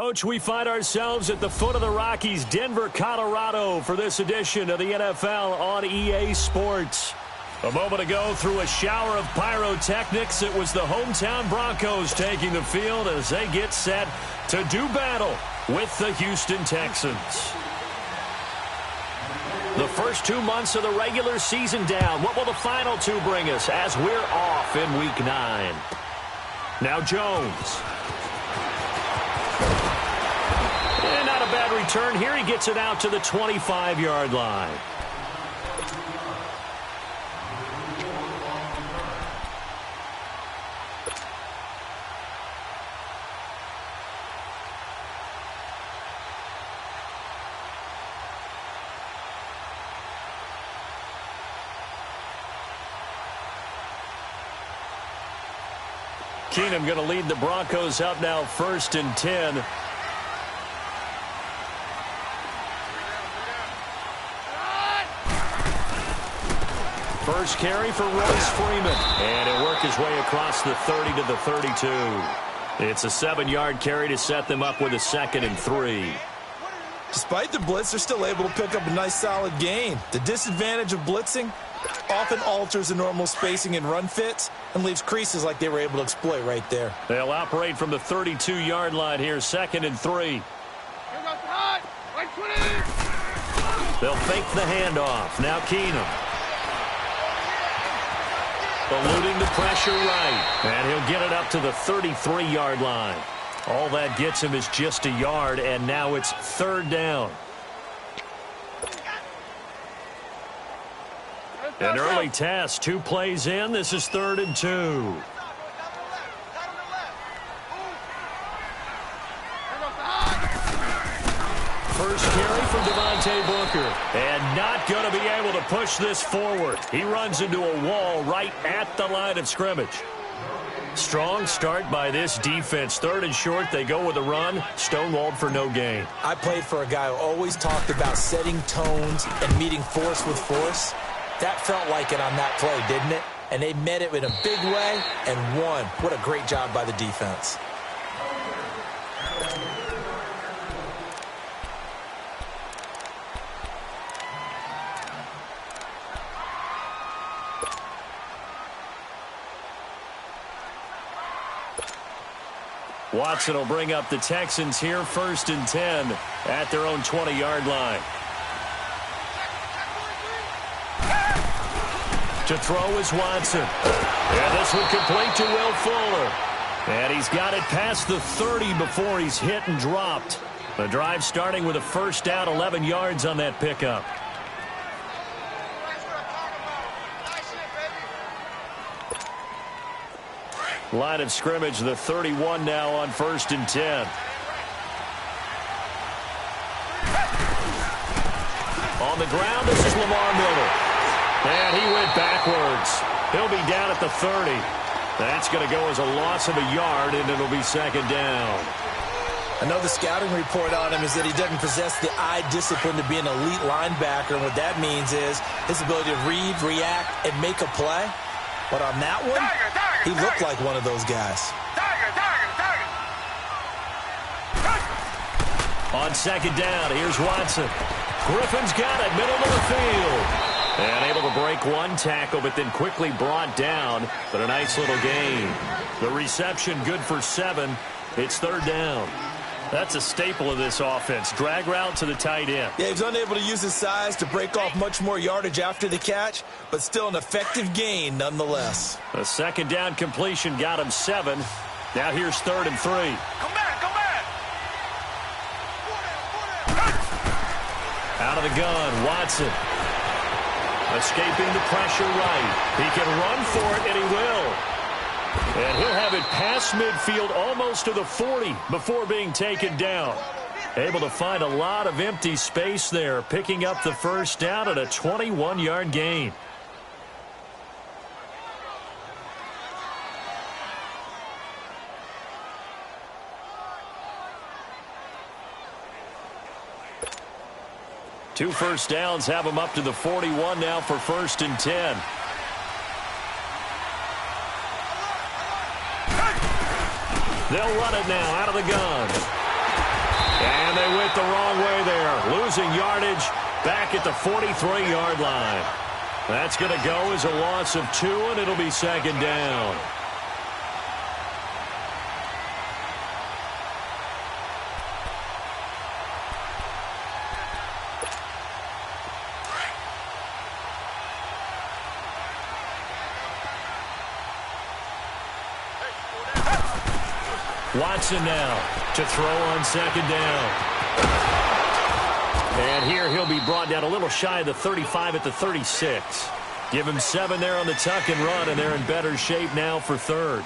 Coach, we find ourselves at the foot of the Rockies, Denver, Colorado, for this edition of the NFL on EA Sports. A moment ago, through a shower of pyrotechnics, it was the hometown Broncos taking the field as they get set to do battle with the Houston Texans. The first 2 months of the regular season down. What will the final two bring us as we're off in Week 9? Now Jones. And not a bad return here. He gets it out to the 25-yard line. Keenum going to lead the Broncos up now 1st and 10. First carry for Royce Freeman. And he'll work his way across the 30 to the 32. It's a 7-yard carry to set them up with a 2nd and 3. Despite the blitz, they're still able to pick up a nice solid gain. The disadvantage of blitzing often alters the normal spacing and run fits and leaves creases like they were able to exploit right there. They'll operate from the 32-yard line here, 2nd and 3. They'll fake the handoff. Now Keenum. Eluding the pressure right. And he'll get it up to the 33-yard line. All that gets him is just a yard, and now it's 3rd down. An early test, 2 plays in. This is 3rd and 2. First carry from Devontae Booker. And not going to be able to push this forward. He runs into a wall right at the line of scrimmage. Strong start by this defense. 3rd and short, they go with a run. Stonewalled for no gain. I played for a guy who always talked about setting tones and meeting force with force. That felt like it on that play, didn't it? And they met it in a big way and won. What a great job by the defense. Watson will bring up the Texans here, 1st and 10 at their own 20-yard line. To throw is Watson. And this one complete to Will Fuller. And he's got it past the 30 before he's hit and dropped. The drive starting with a 1st down, 11 yards on that pickup. Line of scrimmage, the 31 now on 1st and 10. On the ground, this is Lamar Miller. And he went backwards. He'll be down at the 30. That's going to go as a loss of a yard, and it'll be 2nd down. I know the scouting report on him is that he doesn't possess the eye discipline to be an elite linebacker. And what that means is his ability to read, react, and make a play. But on that one, he looked like one of those guys. On 2nd down, here's Watson. Griffin's got it, middle of the field. And able to break one tackle, but then quickly brought down. But a nice little gain. The reception good for 7. It's 3rd down. That's a staple of this offense. Drag route to the tight end. Yeah, he was unable to use his size to break off much more yardage after the catch, but still an effective gain nonetheless. A 2nd down completion got him 7. Now here's 3rd and 3. Come back, come back. Out of the gun, Watson. Escaping the pressure right. He can run for it, and he will. And he'll have it past midfield almost to the 40 before being taken down. Able to find a lot of empty space there, picking up the 1st down at a 21-yard gain. Two 1st downs have him up to the 41 now for 1st and 10. They'll run it now out of the gun. And they went the wrong way there, losing yardage back at the 43-yard line. That's going to go as a loss of 2, and it'll be second down. Watson now to throw on second down. And here he'll be brought down a little shy of the 35 at the 36. Give him 7 there on the tuck and run, and they're in better shape now for third.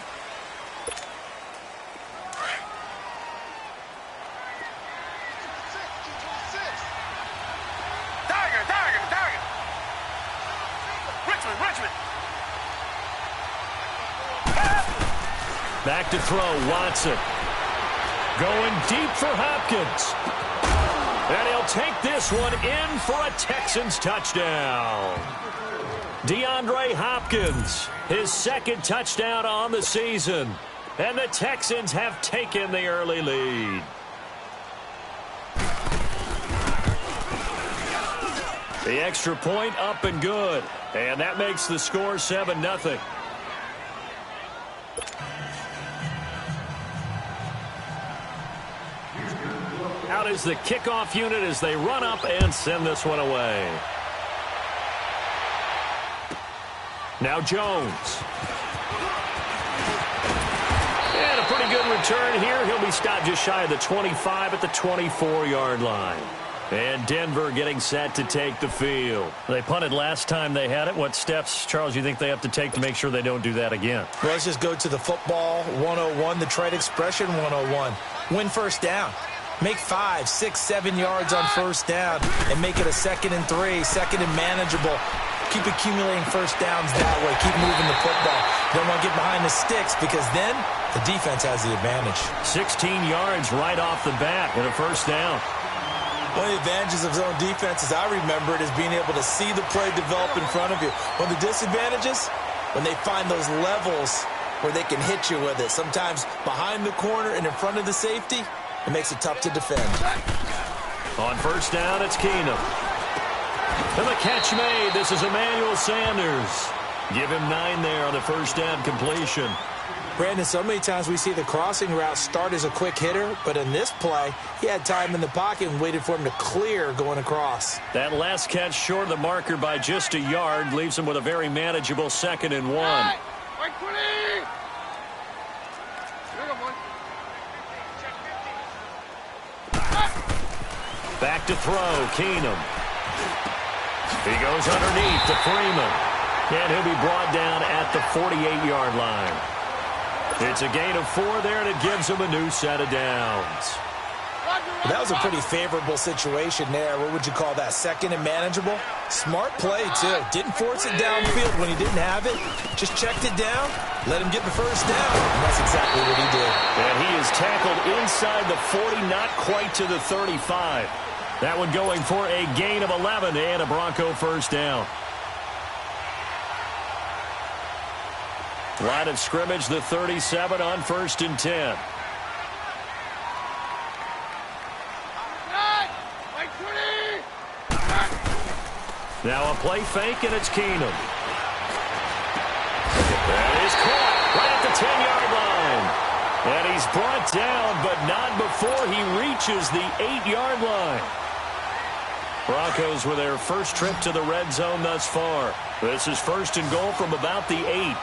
Back to throw, Watson. Going deep for Hopkins. And he'll take this one in for a Texans touchdown. DeAndre Hopkins, his second touchdown on the season. And the Texans have taken the early lead. The extra point up and good. And that makes the score 7-0. Out is the kickoff unit as they run up and send this one away. Now Jones. And a pretty good return here. He'll be stopped just shy of the 25 at the 24-yard line. And Denver getting set to take the field. They punted last time they had it. What steps, Charles, you think they have to take to make sure they don't do that again? Well, let's just go to the football 101, the trade expression 101. Win first down. Make 5, 6, 7 yards on first down and make it a 2nd and 3, 2nd and manageable. Keep accumulating first downs that way. Keep moving the football. Don't want to get behind the sticks because then the defense has the advantage. 16 yards right off the bat and a first down. One of the advantages of zone defense, as I remember it, is being able to see the play develop in front of you. One of the disadvantages, when they find those levels where they can hit you with it. Sometimes behind the corner and in front of the safety, it makes it tough to defend. On first down, it's Keenum. And the catch made. This is Emmanuel Sanders. Give him 9 there on the first down completion. Brandon, so many times we see the crossing route start as a quick hitter, but in this play, he had time in the pocket and waited for him to clear going across. That last catch short of the marker by just a yard leaves him with a very manageable 2nd and 1. Back to throw, Keenum. He goes underneath to Freeman. And he'll be brought down at the 48-yard line. It's a gain of 4 there, and it gives him a new set of downs. That was a pretty favorable situation there. What would you call that? 2nd and manageable? Smart play, too. Didn't force it downfield when he didn't have it. Just checked it down, let him get the first down. And that's exactly what he did. And he is tackled inside the 40, not quite to the 35. That one going for a gain of 11 and a Bronco first down. Line of scrimmage, the 37 on 1st and 10. Now a play fake, and it's Keenum. That is caught right at the 10-yard line. And he's brought down, but not before he reaches the 8-yard line. Broncos with their first trip to the red zone thus far. This is 1st and goal from about the 8.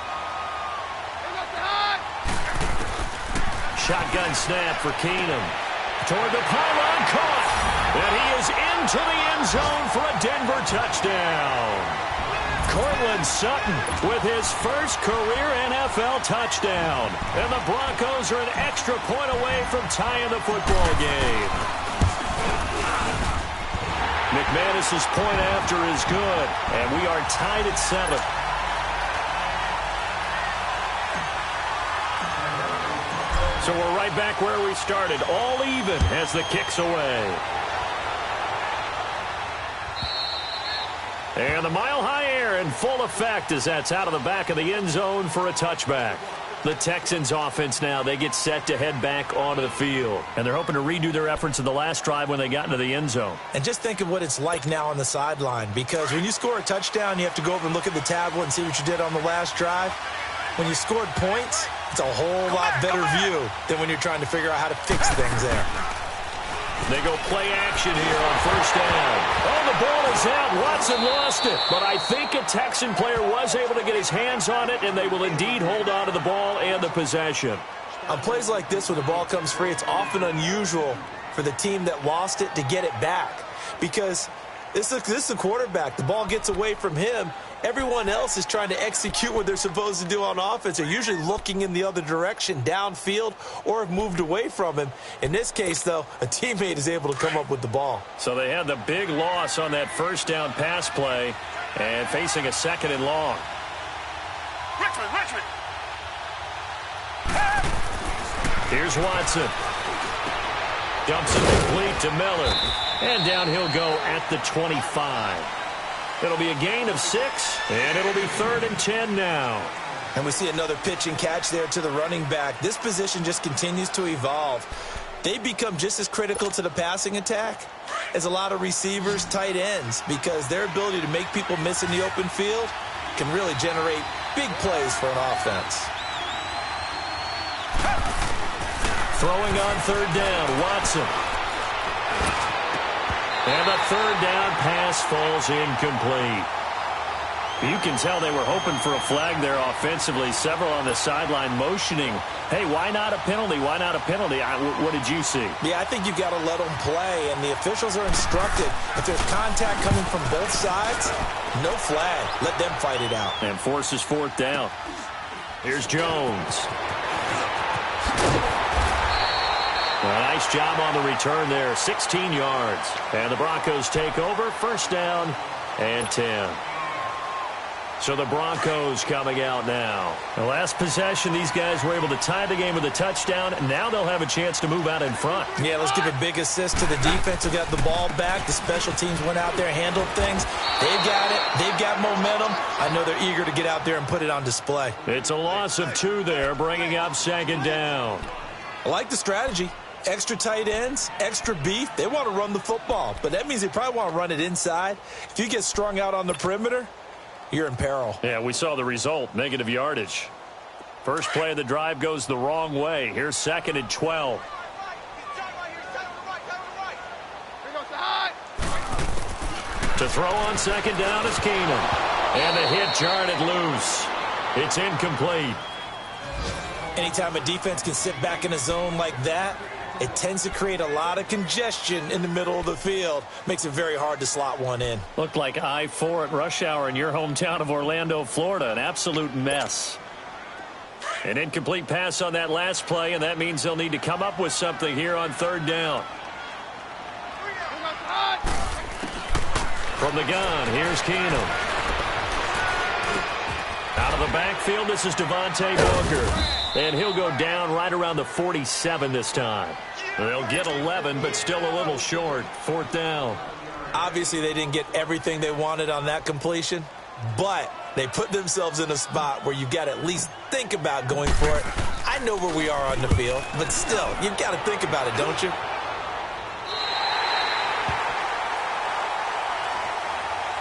Shotgun snap for Keenum. Toward the pylon, caught. And he is into the end zone for a Denver touchdown. Cortland Sutton with his first career NFL touchdown. And the Broncos are an extra point away from tying the football game. McManus's point after is good, and we are tied at 7. So we're right back where we started, all even as the kick's away. And the mile-high air in full effect as that's out of the back of the end zone for a touchback. The Texans offense now, they get set to head back onto the field. And they're hoping to redo their efforts in the last drive when they got into the end zone. And just think of what it's like now on the sideline, because when you score a touchdown, you have to go over and look at the tablet and see what you did on the last drive. When you scored points, it's a whole lot better view than when you're trying to figure out how to fix things there. They go play action here on first down. Oh, the ball is out. Watson lost it. But I think a Texan player was able to get his hands on it, and they will indeed hold on to the ball and the possession. On plays like this, when the ball comes free, it's often unusual for the team that lost it to get it back. Because this is the quarterback. The ball gets away from him. Everyone else is trying to execute what they're supposed to do on offense. They're usually looking in the other direction, downfield, or have moved away from him. In this case, though, a teammate is able to come up with the ball. So they had the big loss on that first down pass play and facing a second and long. Richmond. Here's Watson. Dumps it complete to Miller. And down he'll go at the 25. It'll be a gain of 6, and it'll be 3rd and 10 now. And we see another pitch and catch there to the running back. This position just continues to evolve. They become just as critical to the passing attack as a lot of receivers, tight ends, because their ability to make people miss in the open field can really generate big plays for an offense. Throwing on third down, Watson. And the third down pass falls incomplete. You can tell they were hoping for a flag there offensively. Several on the sideline motioning, hey, why not a penalty? Why not a penalty? What did you see? Yeah, I think you've got to let them play, and the officials are instructed. If there's contact coming from both sides, no flag. Let them fight it out. And forces 4th down. Here's Jones. A nice job on the return there, 16 yards. And the Broncos take over, first down and 10. So the Broncos coming out now. The last possession, these guys were able to tie the game with a touchdown. Now they'll have a chance to move out in front. Yeah, let's give a big assist to the defense who got the ball back. The special teams went out there, handled things. They've got it. They've got momentum. I know they're eager to get out there and put it on display. It's a loss of 2 there, bringing up 2nd down. I like the strategy. Extra tight ends, extra beef. They want to run the football, but that means they probably want to run it inside. If you get strung out on the perimeter, you're in peril. Yeah, we saw the result, negative yardage. First play of the drive goes the wrong way. Here's 2nd and 12. To throw on 2nd down is Keenum. And the hit jarred it loose. It's incomplete. Anytime a defense can sit back in a zone like that, it tends to create a lot of congestion in the middle of the field. Makes it very hard to slot one in. Looked like I-4 at rush hour in your hometown of Orlando, Florida. An absolute mess. An incomplete pass on that last play, and that means they'll need to come up with something here on 3rd down. From the gun, here's Keenum. Out of the backfield, this is Devontae Booker. And he'll go down right around the 47 this time. They'll get 11, but still a little short. 4th down. Obviously, they didn't get everything they wanted on that completion, but they put themselves in a spot where you've got to at least think about going for it. I know where we are on the field, but still, you've got to think about it, don't you?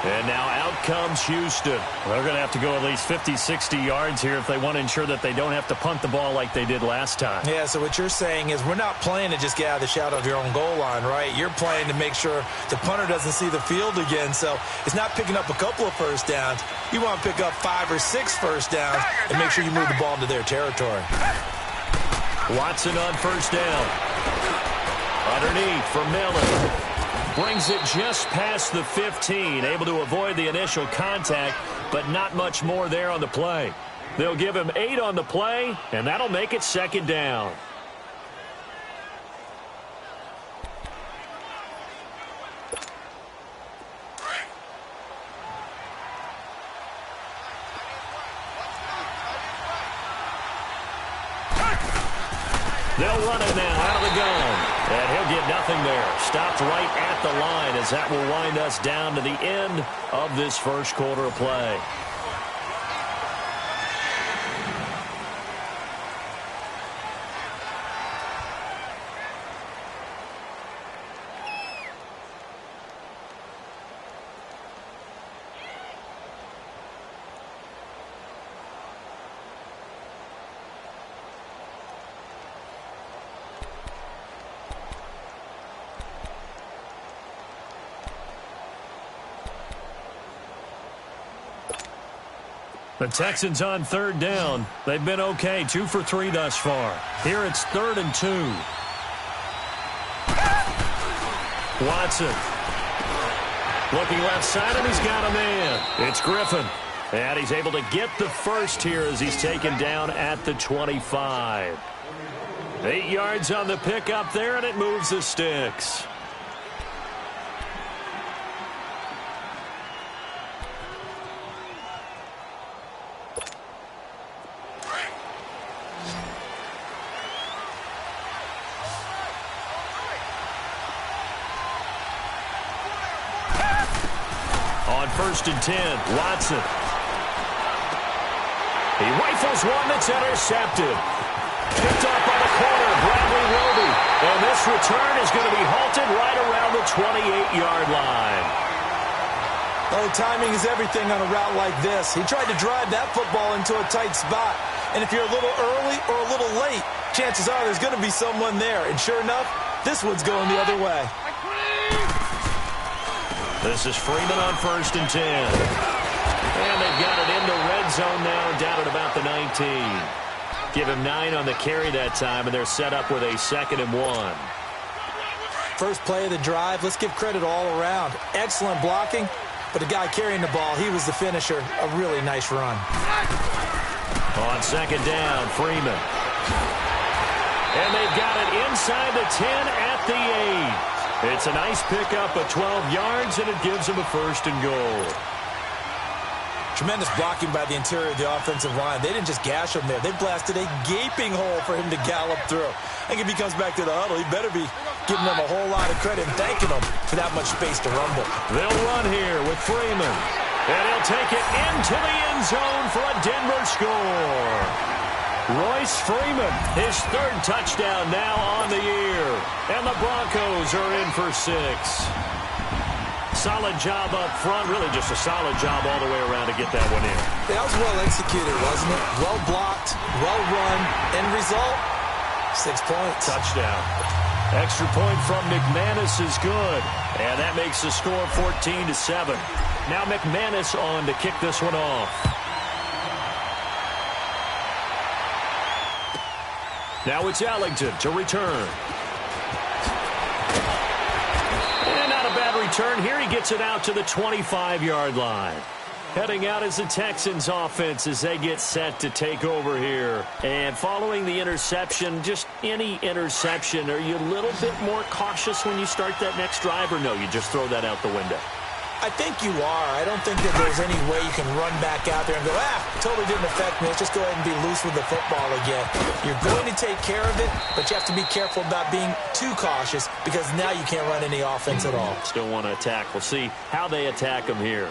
And now out comes Houston. They're going to have to go at least 50, 60 yards here if they want to ensure that they don't have to punt the ball like they did last time. Yeah, so what you're saying is we're not playing to just get out of the shadow of your own goal line, right? You're playing to make sure the punter doesn't see the field again. So it's not picking up a couple of first downs. You want to pick up 5 or 6 first downs and make sure you move the ball into their territory. Watson on first down. Underneath for Miller. Brings it just past the 15, able to avoid the initial contact, but not much more there on the play. They'll give him 8 on the play, and that'll make it 2nd down. They'll run it now out of the gun. And he'll get nothing there. Stopped right at the line as that will wind us down to the end of this first quarter of play. The Texans on third down. They've been okay, 2 for 3 thus far. Here it's 3rd and 2. Watson. Looking left side, and he's got a man. It's Griffin. And he's able to get the first here as he's taken down at the 25. 8 yards on the pickup there, and it moves the sticks. On 1st and 10, Watson. He rifles one that's intercepted. Picked up by the corner, Bradley Roby. And this return is going to be halted right around the 28-yard line. Oh, timing is everything on a route like this. He tried to drive that football into a tight spot. And if you're a little early or a little late, chances are there's going to be someone there. And sure enough, this one's going the other way. This is Freeman on 1st and 10. And they've got it into red zone now, down at about the 19. Give him 9 on the carry that time, and they're set up with a 2nd and 1. First play of the drive, let's give credit all around. Excellent blocking, but the guy carrying the ball, he was the finisher. A really nice run. On 2nd down, Freeman. And they've got it inside the 10 at the 8. It's a nice pickup of 12 yards, and it gives them a 1st and goal. Tremendous blocking by the interior of the offensive line. They didn't just gash him there. They blasted a gaping hole for him to gallop through. I think if he comes back to the huddle, he better be giving them a whole lot of credit and thanking them for that much space to rumble. They'll run here with Freeman. And he'll take it into the end zone for a Denver score. Royce Freeman, his 3rd touchdown now on the year. And the Broncos are in for 6. Solid job up front. Really just a solid job all the way around to get that one in. That was well executed, wasn't it? Well blocked, well run. End result, 6 points. Touchdown. Extra point from McManus is good. And that makes the score 14-7. Now McManus on to kick this one off. Now it's Ellington to return. And not a bad return here. He gets it out to the 25-yard line. Heading out is the Texans offense as they get set to take over here. And following the interception, just any interception, are you a little bit more cautious when you start that next drive, or no, you just throw that out the window? I think you are. I don't think that there's any way you can run back out there and go, totally didn't affect me. Let's just go ahead and be loose with the football again. You're going to take care of it, but you have to be careful about being too cautious because now you can't run any offense at all. Still want to attack. We'll see how they attack them here.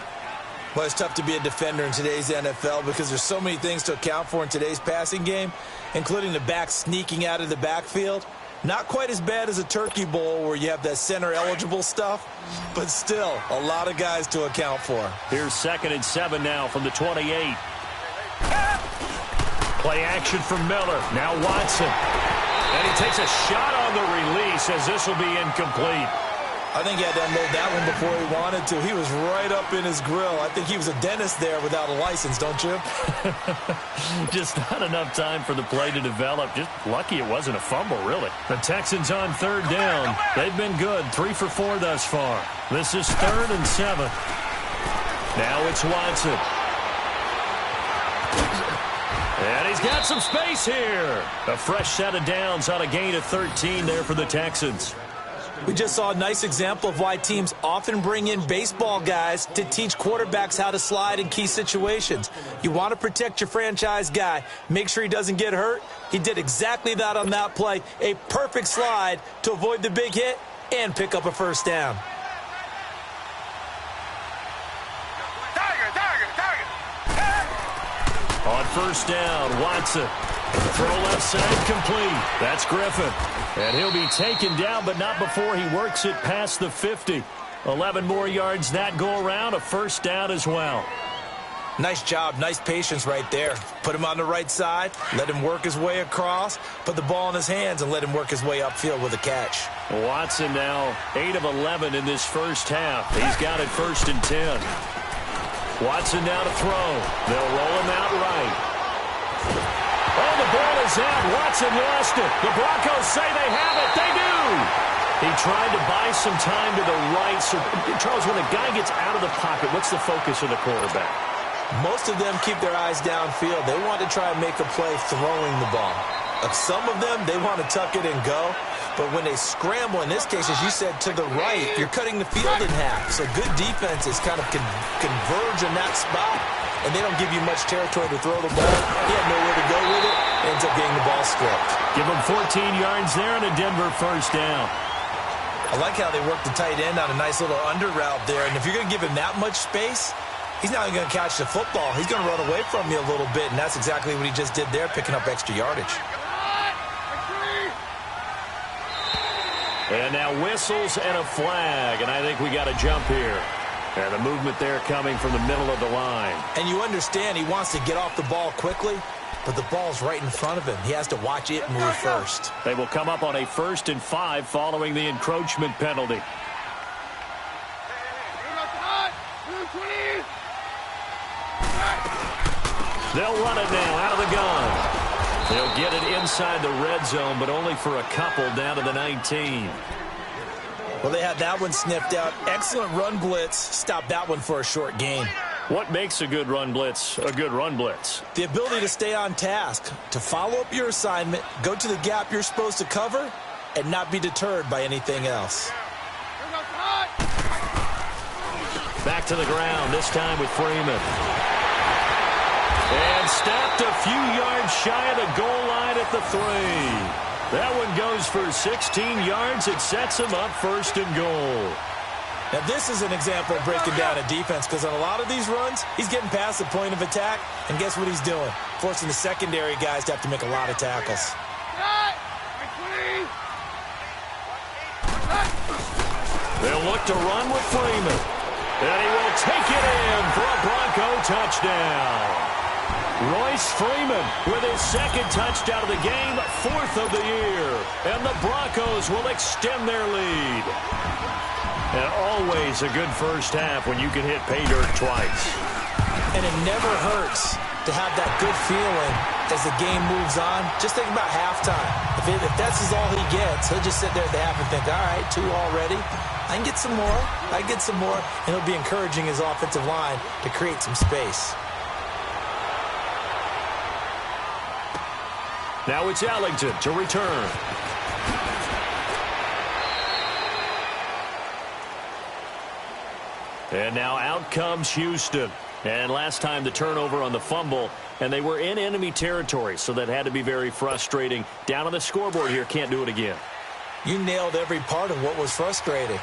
Well, it's tough to be a defender in today's NFL because there's so many things to account for in today's passing game, including the back sneaking out of the backfield. Not quite as bad as a turkey bowl where you have that center-eligible stuff, but still a lot of guys to account for. Here's 2nd and 7 now from the 28. Play action from Miller. Now Watson. And he takes a shot on the release as this will be incomplete. I think he had to unload that one before he wanted to. He was right up in his grill. I think he was a dentist there without a license, don't you? Just not enough time for the play to develop. Just lucky it wasn't a fumble, really. The Texans on 3rd down. They've been good. 3 for 4 thus far. This is 3rd and 7. Now it's Watson. And he's got some space here. A fresh set of downs on a gain of 13 there for the Texans. We just saw a nice example of why teams often bring in baseball guys to teach quarterbacks how to slide in key situations. You want to protect your franchise guy. Make sure he doesn't get hurt. He did exactly that on that play. A perfect slide to avoid the big hit and pick up a 1st down. On 1st down, Watson. Throw left side complete. That's Griffin. And he'll be taken down, but not before he works it past the 50. 11 more yards that go around, a 1st down as well. Nice job, nice patience right there. Put him on the right side, let him work his way across, put the ball in his hands, and let him work his way upfield with a catch. Watson now 8 of 11 in this first half. He's got it 1st and 10. Watson now to throw. They'll roll him out right. Oh, the ball is out. Watson lost it. The Broncos say they have it. They do. He tried to buy some time to the right. So, Charles, when a guy gets out of the pocket, what's the focus of the quarterback? Most of them keep their eyes downfield. They want to try and make a play throwing the ball. Some of them, they want to tuck it and go. But when they scramble, in this case, as you said, to the right, you're cutting the field in half. So good defenses kind of converge in that spot, and they don't give you much territory to throw the ball. He had nowhere to go with it. Ends up getting the ball stripped. Give him 14 yards there and a Denver first down. I like how they work the tight end on a nice little under route there. And if you're going to give him that much space, he's not going to catch the football. He's going to run away from you a little bit, and that's exactly what he just did there, picking up extra yardage. And now whistles and a flag, and I think we got a jump here. And the movement there coming from the middle of the line. And you understand he wants to get off the ball quickly, but the ball's right in front of him. He has to watch it move first. They will come up on a 1st and 5 following the encroachment penalty. They'll run it now out of the gun. They'll get it inside the red zone, but only for a couple down to the 19. Well, they had that one sniffed out. Excellent run blitz. Stopped that one for a short gain. What makes a good run blitz a good run blitz? The ability to stay on task, to follow up your assignment, go to the gap you're supposed to cover, and not be deterred by anything else. Back to the ground, this time with Freeman. And stopped a few yards shy of the goal line at the 3. That one goes for 16 yards. It sets him up 1st and goal. Now, this is an example of breaking down a defense, because on a lot of these runs, he's getting past the point of attack, and guess what he's doing? Forcing the secondary guys to have to make a lot of tackles. They'll look to run with Freeman. And he will take it in for a Bronco touchdown. Royce Freeman with his 2nd touchdown of the game, 4th of the year. And the Broncos will extend their lead. And always a good first half when you can hit pay dirt twice. And it never hurts to have that good feeling as the game moves on. Just think about halftime. If that's all he gets, he'll just sit there at the half and think, all right, 2 already. I can get some more. I can get some more. And he'll be encouraging his offensive line to create some space. Now it's Ellington to return. And now out comes Houston. And last time the turnover on the fumble, and they were in enemy territory, so that had to be very frustrating. Down on the scoreboard here, can't do it again. You nailed every part of what was frustrating.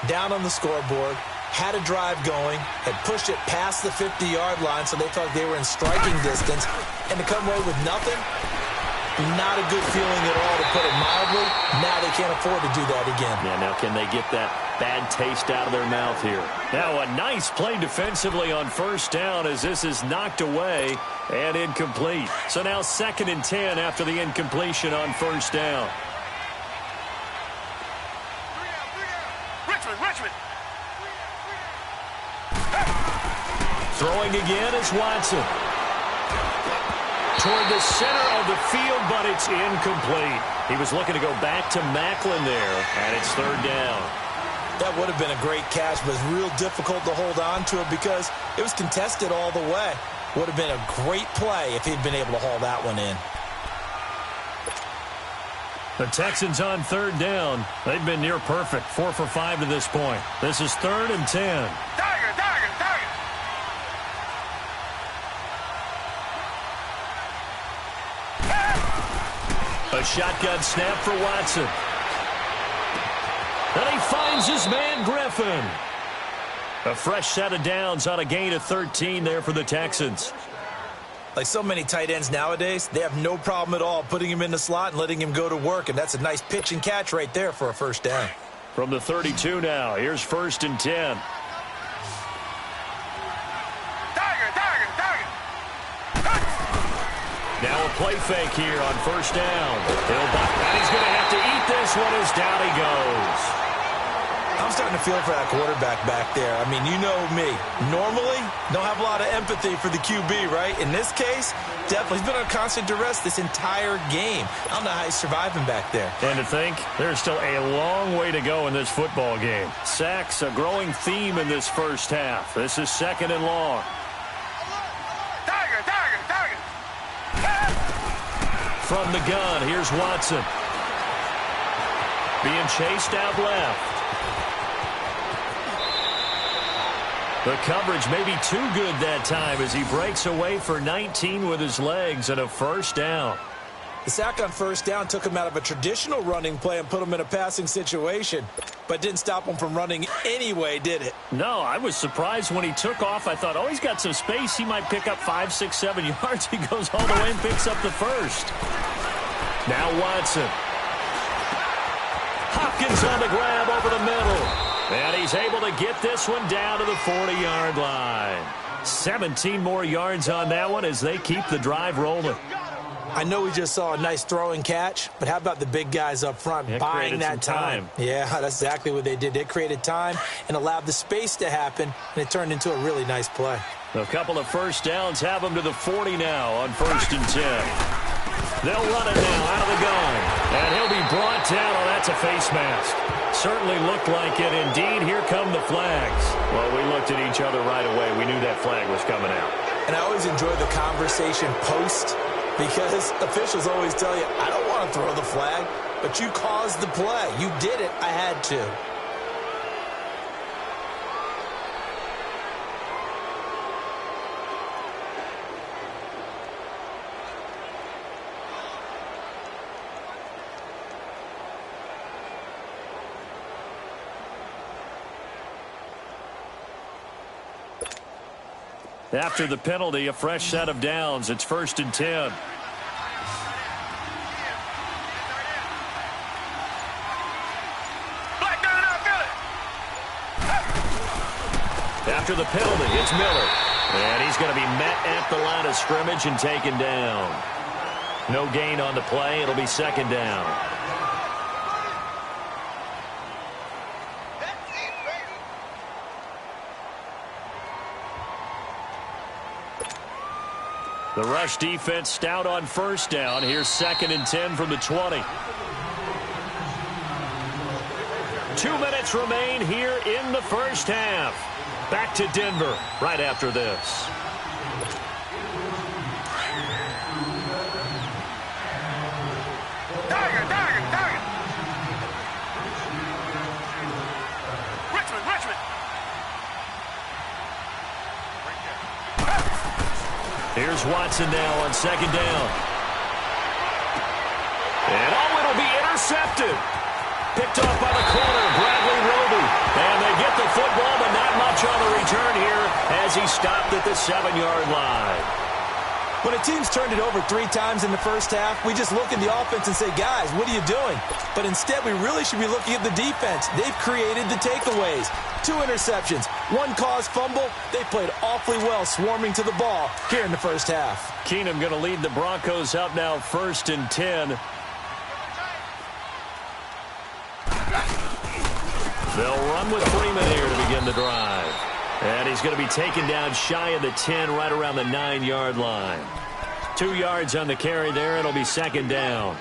Down on the scoreboard, had a drive going, had pushed it past the 50-yard line, so they thought they were in striking distance, and to come away with nothing, not a good feeling at all, to put it mildly. Now they can't afford to do that again. Yeah, now can they get that bad taste out of their mouth here? Now a nice play defensively on 1st down as this is knocked away and incomplete. So now 2nd and 10 after the incompletion on 1st down. Richmond. Throwing again is Watson. Toward the center of the field, but it's incomplete. He was looking to go back to Macklin there, and it's 3rd down. That would have been a great catch, but it's real difficult to hold on to it because it was contested all the way. Would have been a great play if he'd been able to haul that one in. The Texans on 3rd down. They've been near perfect, 4 for 5 to this point. This is 3rd and 10. A shotgun snap for Watson. And he finds his man Griffin. A fresh set of downs on a gain of 13 there for the Texans. Like so many tight ends nowadays, they have no problem at all putting him in the slot and letting him go to work, and that's a nice pitch and catch right there for a 1st down. From the 32 now, here's 1st and 10. Now a play fake here on 1st down. And he's going to have to eat this one as down he goes. I'm starting to feel for that quarterback back there. I mean, you know me. Normally, don't have a lot of empathy for the QB, right? In this case, definitely. He's been on constant duress this entire game. I don't know how he's surviving back there. And to think, there's still a long way to go in this football game. Sacks, a growing theme in this first half. This is 2nd and long. From the gun, here's Watson. Being chased out left. The coverage may be too good that time as he breaks away for 19 with his legs and a first down. The sack on first down took him out of a traditional running play and put him in a passing situation, but didn't stop him from running anyway, did it? No, I was surprised when he took off. I thought, oh, he's got some space. He might pick up 5, 6, 7 yards. He goes all the way and picks up the first. Now Watson. Hopkins on the grab over the middle. And he's able to get this one down to the 40-yard line. 17 more yards on that one as they keep the drive rolling. I know we just saw a nice throwing catch, but how about the big guys up front buying that time? Yeah, that's exactly what they did. They created time and allowed the space to happen, and it turned into a really nice play. A couple of first downs have them to the 40 now on 1st and 10. They'll run it now out of the gun. And he'll be brought down. Oh, that's a face mask. Certainly looked like it. Indeed, here come the flags. Well, we looked at each other right away. We knew that flag was coming out. And I always enjoy the conversation post because officials always tell you, I don't want to throw the flag, but you caused the play. You did it. I had to. After the penalty, a fresh set of downs. It's 1st and 10. After the penalty, it's Miller. And he's going to be met at the line of scrimmage and taken down. No gain on the play. It'll be 2nd down. The rush defense stout on first down. Here's 2nd and 10 from the 20. 2 minutes remain here in the first half. Back to Denver right after this. Here's Watson now on 2nd down. And it'll be intercepted. Picked off by the corner, Bradley Roby. And they get the football, but not much on the return here as he stopped at the 7-yard line. When a team's turned it over 3 times in the first half, we just look at the offense and say, guys, what are you doing? But instead, we really should be looking at the defense. They've created the takeaways. 2 interceptions, 1 caused fumble. They played awfully well swarming to the ball here in the first half. Keenum going to lead the Broncos up now 1st and 10. They'll run with Freeman here to begin the drive. And he's going to be taken down shy of the 10, right around the 9-yard line. 2 yards on the carry there. It'll be 2nd down.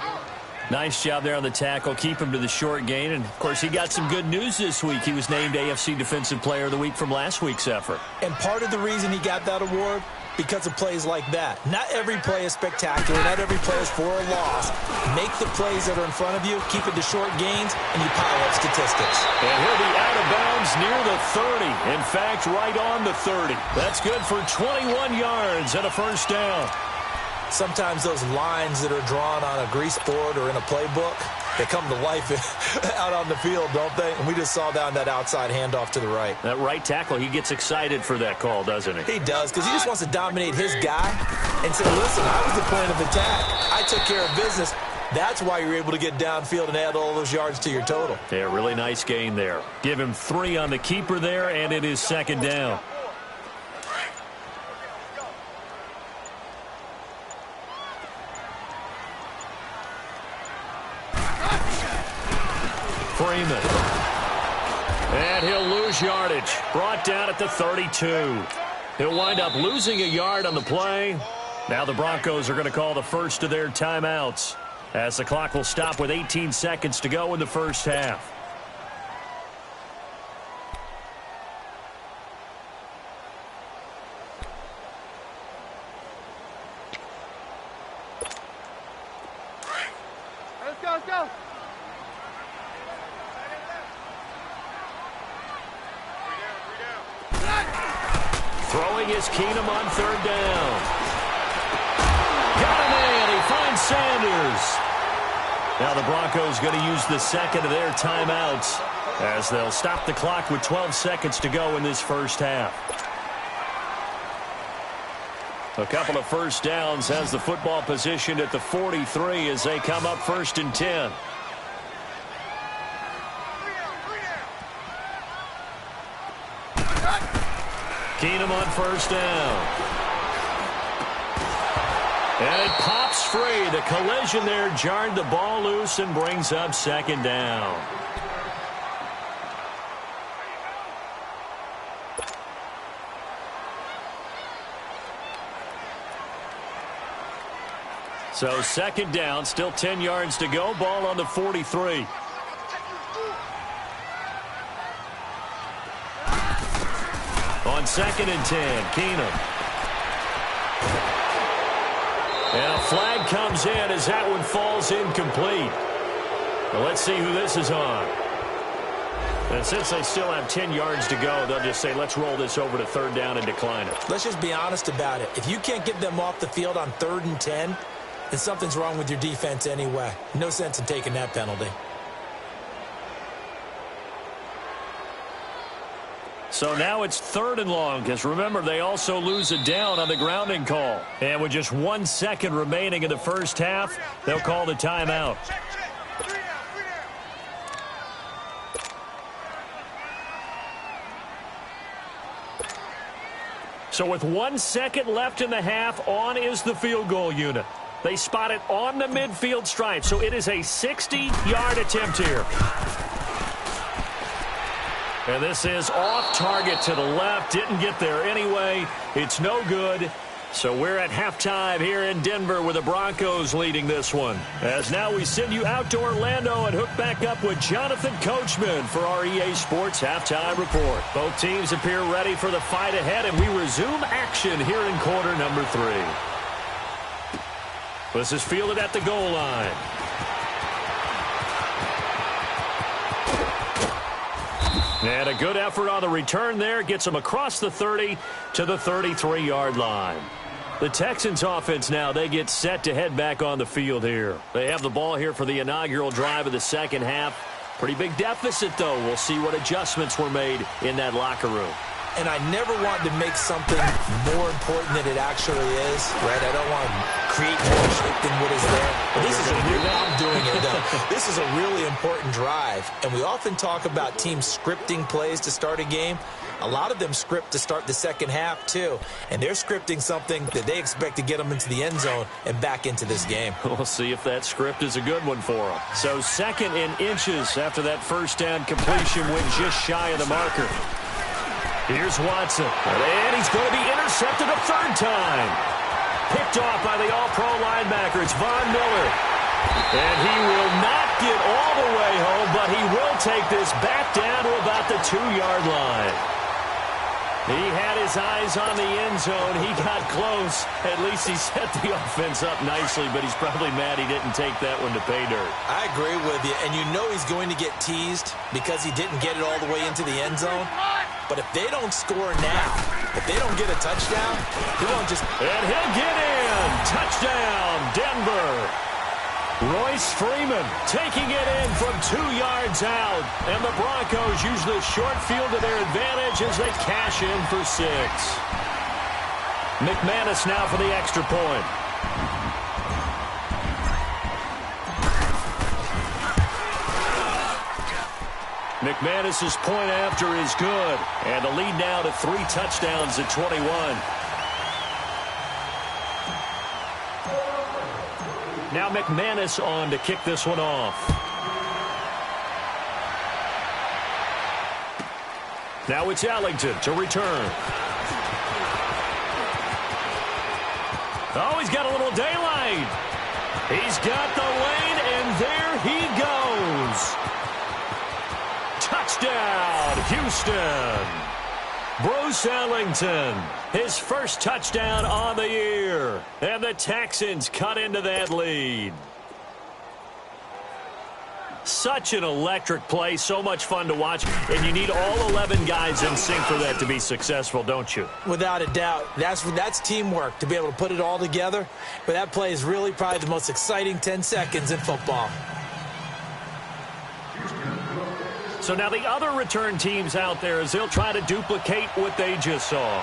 Nice job there on the tackle. Keep him to the short gain. And, of course, he got some good news this week. He was named AFC Defensive Player of the Week from last week's effort. And part of the reason he got that award, because of plays like that. Not every play is spectacular. Not every play is for a loss. Make the plays that are in front of you, keep it to short gains, and you pile up statistics. And he'll be out of bounds near the 30. In fact, right on the 30. That's good for 21 yards and a first down. Sometimes those lines that are drawn on a grease board or in a playbook, they come to life out on the field, don't they? And we just saw down that outside handoff to the right. That right tackle, he gets excited for that call, doesn't he? He does, because he just wants to dominate his guy and say, listen, I was the point of attack. I took care of business. That's why you're able to get downfield and add all those yards to your total. Yeah, really nice gain there. Give him 3 on the keeper there, and it is 2nd down. Freeman. And he'll lose yardage. Brought down at the 32. He'll wind up losing a yard on the play. Now the Broncos are going to call the first of their timeouts, as the clock will stop with 18 seconds to go in the first half. Let's go. Throwing is Keenum on third down. Got a man. He finds Sanders. Now the Broncos going to use the second of their timeouts, as they'll stop the clock with 12 seconds to go in this first half. A couple of first downs has the football positioned at the 43 as they come up 1st and 10. Keenum on first down. And it pops free. The collision there jarred the ball loose and brings up 2nd down. So 2nd down, still 10 yards to go. Ball on the 43. On 2nd and 10, Keenum. And a flag comes in as that one falls incomplete. Well, let's see who this is on. And since they still have 10 yards to go, they'll just say, let's roll this over to 3rd down and decline it. Let's just be honest about it. If you can't get them off the field on 3rd and 10, then something's wrong with your defense anyway. No sense in taking that penalty. So now it's 3rd and long, because remember, they also lose a down on the grounding call. And with just 1 second remaining in the first half, they'll call the timeout. So with 1 second left in the half, on is the field goal unit. They spot it on the midfield stripe, so it is a 60-yard attempt here. And this is off target to the left. Didn't get there anyway. It's no good. So we're at halftime here in Denver with the Broncos leading this one. As now we send you out to Orlando and hook back up with Jonathan Coachman for our EA Sports Halftime Report. Both teams appear ready for the fight ahead, and we resume action here in quarter number 3. This is fielded at the goal line. And a good effort on the return there. Gets them across the 30 to the 33-yard line. The Texans offense now, they get set to head back on the field here. They have the ball here for the inaugural drive of the second half. Pretty big deficit, though. We'll see what adjustments were made in that locker room. And I never want to make something more important than it actually is, right? I don't want to create more shape than what is there. But this is I'm doing it, though. This is a really important drive. And we often talk about teams scripting plays to start a game. A lot of them script to start the second half, too. And they're scripting something that they expect to get them into the end zone and back into this game. We'll see if that script is a good one for them. So 2nd in inches after that first down completion went just shy of the marker. Here's Watson, and he's going to be intercepted a 3rd time. Picked off by the all-pro linebacker. It's Von Miller. And he will not get all the way home, but he will take this back down to about the 2-yard line. He had his eyes on the end zone. He got close. At least he set the offense up nicely, but he's probably mad he didn't take that one to pay dirt. I agree with you, and you know he's going to get teased because he didn't get it all the way into the end zone. But if they don't score now, if they don't get a touchdown, he won't just... And he'll get in. Touchdown, Denver. Royce Freeman taking it in from 2 yards out. And the Broncos use the short field to their advantage as they cash in for 6. McManus now for the extra point. McManus's point after is good. And the lead now to 3 touchdowns at 21. Now McManus on to kick this one off. Now it's Ellington to return. Oh, he's got a little daylight. He's got the lane, and there he goes. Touchdown, Houston. Bruce Ellington, his first touchdown on the year. And the Texans cut into that lead. Such an electric play, so much fun to watch, and you need all 11 guys in sync for that to be successful, don't you? Without a doubt. That's teamwork, to be able to put it all together. But that play is really probably the most exciting 10 seconds in football. So now the other return teams out there, as they'll try to duplicate what they just saw.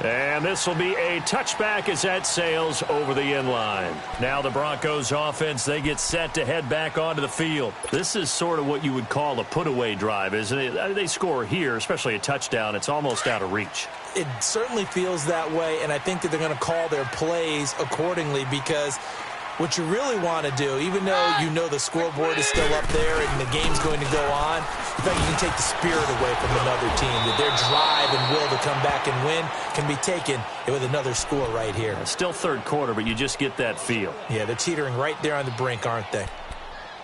And this will be a touchback as that sails over the end line. Now the Broncos offense, they get set to head back onto the field. This is sort of what you would call a put-away drive, isn't it? They score here, especially a touchdown. It's almost out of reach. It certainly feels that way, and I think that they're going to call their plays accordingly, because what you really want to do, even though you know the scoreboard is still up there and the game's going to go on, in fact, you can take the spirit away from another team. That their drive and will to come back and win can be taken with another score right here. Still third quarter, but you just get that feel. Yeah, they're teetering right there on the brink, aren't they?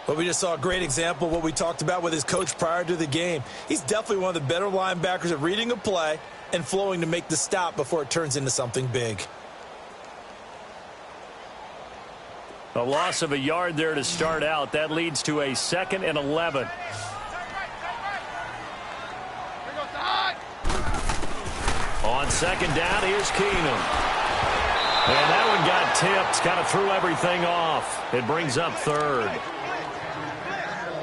Well, we just saw a great example of what we talked about with his coach prior to the game. He's definitely one of the better linebackers at reading a play and flowing to make the stop before it turns into something big. A loss of a yard there to start out. That leads to a 2nd and 11. On 2nd down, here's Keenum. And that one got tipped. Kind of threw everything off. It brings up 3rd.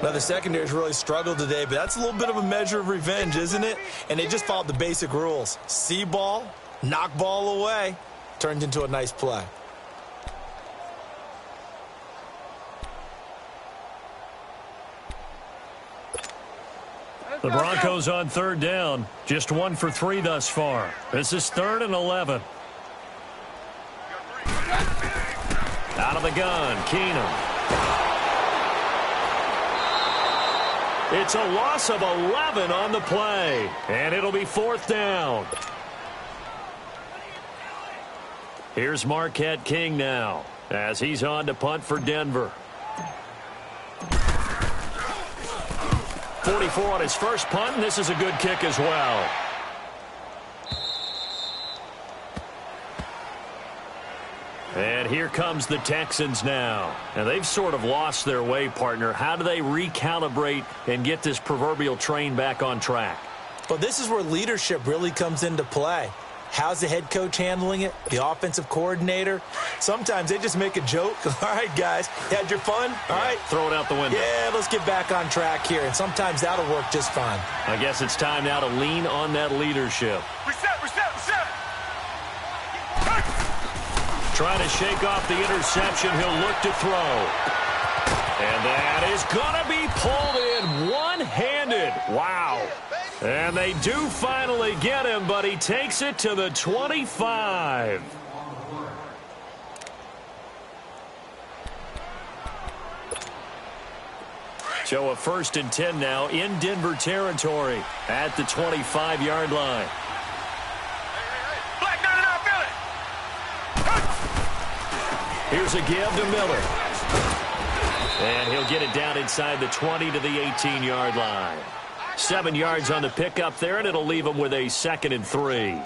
Now, the secondary's really struggled today, but that's a little bit of a measure of revenge, isn't it? And they just followed the basic rules. See ball, knock ball away. Turned into a nice play. The Broncos on 3rd down. Just 1 for 3 thus far. This is 3rd and 11. Out of the gun, Keenum. It's a loss of 11 on the play. And it'll be 4th down. Here's Marquette King now, as he's on to punt for Denver. 44 on his first punt, and this is a good kick as well. And here comes the Texans now. And they've sort of lost their way, partner. How do they recalibrate and get this proverbial train back on track? Well, this is where leadership really comes into play. How's the head coach handling it? The offensive coordinator? Sometimes they just make a joke. All right, guys, you had your fun? All right. Throw it out the window. Yeah, let's get back on track here. And sometimes that'll work just fine. I guess it's time now to lean on that leadership. Reset. Trying to shake off the interception. He'll look to throw. And that is going to be pulled in one-handed. Wow. And they do finally get him, but he takes it to the 25. So a 1st and 10 now in Denver territory at the 25-yard line. Here's a give to Miller. And he'll get it down inside the 20 to the 18-yard line. 7 yards on the pickup there, and it'll leave him with a 2nd and 3.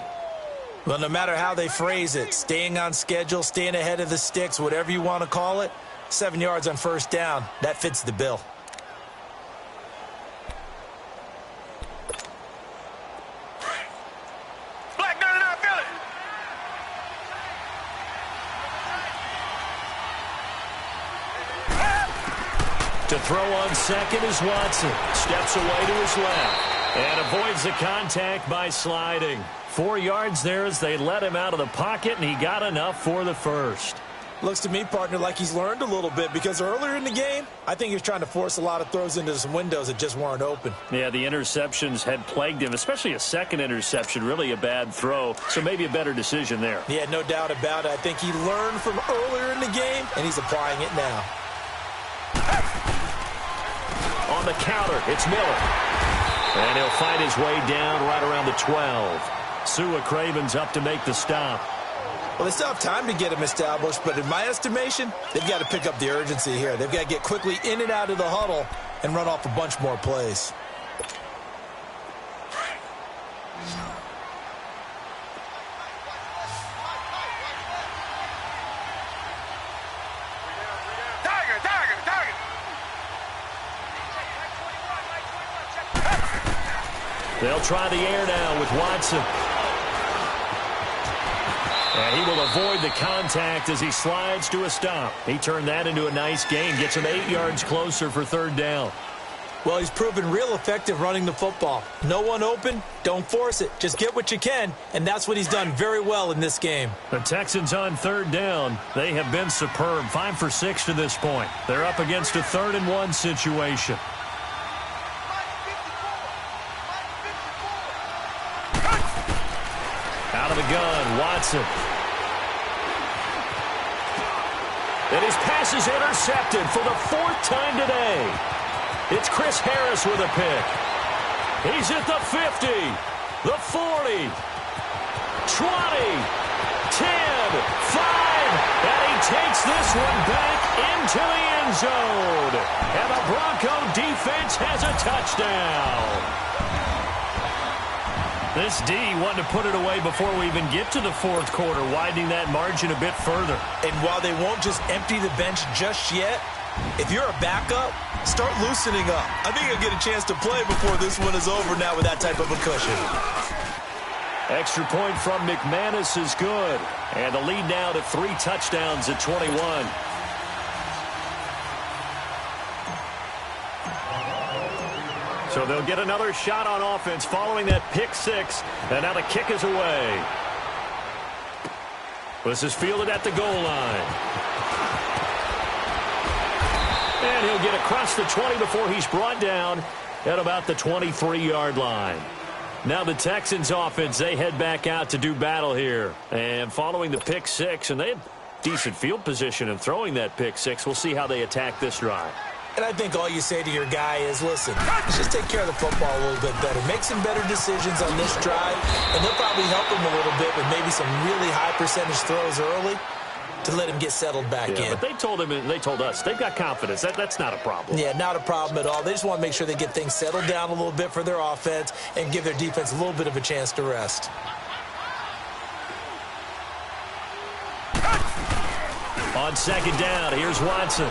Well, no matter how they phrase it, staying on schedule, staying ahead of the sticks, whatever you want to call it, 7 yards on 1st down, that fits the bill. To throw on 2nd is Watson. Steps away to his left and avoids the contact by sliding. 4 yards there as they let him out of the pocket, and he got enough for the 1st. Looks to me, partner, like he's learned a little bit, because earlier in the game, I think he was trying to force a lot of throws into some windows that just weren't open. Yeah, the interceptions had plagued him, especially a 2nd interception, really a bad throw, so maybe a better decision there. Yeah, no doubt about it. I think he learned from earlier in the game, and he's applying it now. On the counter. It's Miller. And he'll find his way down right around the 12. Sua Craven's up to make the stop. Well, they still have time to get him established, but in my estimation, they've got to pick up the urgency here. They've got to get quickly in and out of the huddle and run off a bunch more plays. They'll try the air now with Watson. And he will avoid the contact as he slides to a stop. He turned that into a nice gain. Gets him 8 yards closer for third down. Well, he's proven real effective running the football. No one open, don't force it. Just get what you can, and that's what he's done very well in this game. The Texans on third down. They have been superb. 5 for 6 to this point. They're up against a 3rd and 1 situation. Out of the gun, Watson. And his pass is intercepted for the 4th time today. It's Chris Harris with a pick. He's at the 50, the 40, 20, 10, 5, and he takes this one back into the end zone. And the Bronco defense has a touchdown. This D wanted to put it away before we even get to the 4th quarter, widening that margin a bit further. And while they won't just empty the bench just yet, if you're a backup, start loosening up. I think you'll get a chance to play before this one is over now with that type of a cushion. Extra point from McManus is good. And the lead now to 3 touchdowns at 21. So they'll get another shot on offense following that pick 6. And now the kick is away. This is fielded at the goal line. And he'll get across the 20 before he's brought down at about the 23-yard line. Now the Texans offense, they head back out to do battle here. And following the pick 6, and they had decent field position in throwing that pick 6. We'll see how they attack this drive. And I think all you say to your guy is, listen, just take care of the football a little bit better. Make some better decisions on this drive, and they'll probably help him a little bit with maybe some really high percentage throws early to let him get settled back in. But they told him, and they told us, they've got confidence. That's not a problem. Yeah, not a problem at all. They just want to make sure they get things settled down a little bit for their offense and give their defense a little bit of a chance to rest. On second down, here's Watson.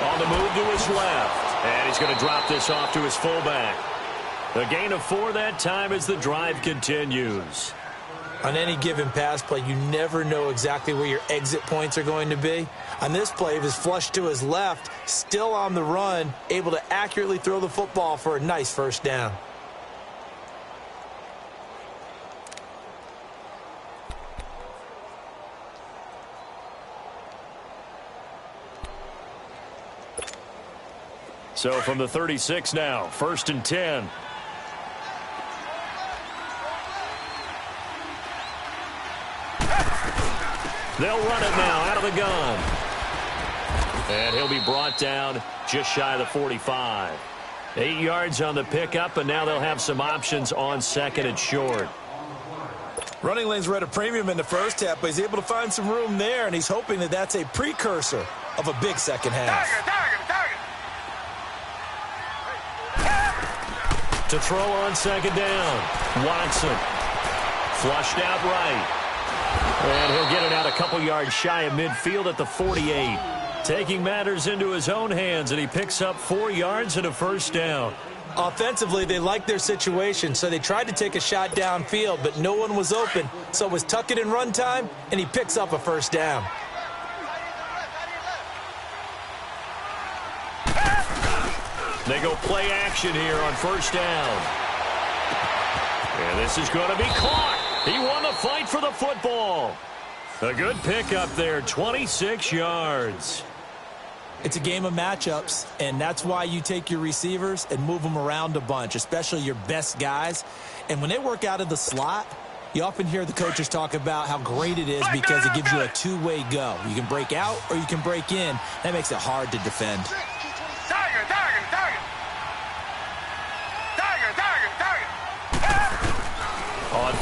On the move to his left. And he's going to drop this off to his fullback. A gain of 4 that time as the drive continues. On any given pass play, you never know exactly where your exit points are going to be. On this play, he was flushed to his left, still on the run, able to accurately throw the football for a nice first down. So from the 36 now, 1st and 10. They'll run it now out of the gun. And he'll be brought down just shy of the 45. 8 yards on the pickup, and now they'll have some options on 2nd and short. Running lanes were at a premium in the first half, but he's able to find some room there, and he's hoping that that's a precursor of a big second half. To throw on 2nd down, Watson. Flushed out right. And he'll get it out a couple yards shy of midfield at the 48. Taking matters into his own hands, and he picks up 4 yards and a first down. Offensively, they liked their situation, so they tried to take a shot downfield, but no one was open. So it was tuck it in run time, and he picks up a first down. They go play action here on 1st down. And this is going to be caught. He won the fight for the football. A good pickup there, 26 yards. It's a game of matchups, and that's why you take your receivers and move them around a bunch, especially your best guys. And when they work out of the slot, you often hear the coaches talk about how great it is because it gives you a two-way go. You can break out or you can break in. That makes it hard to defend.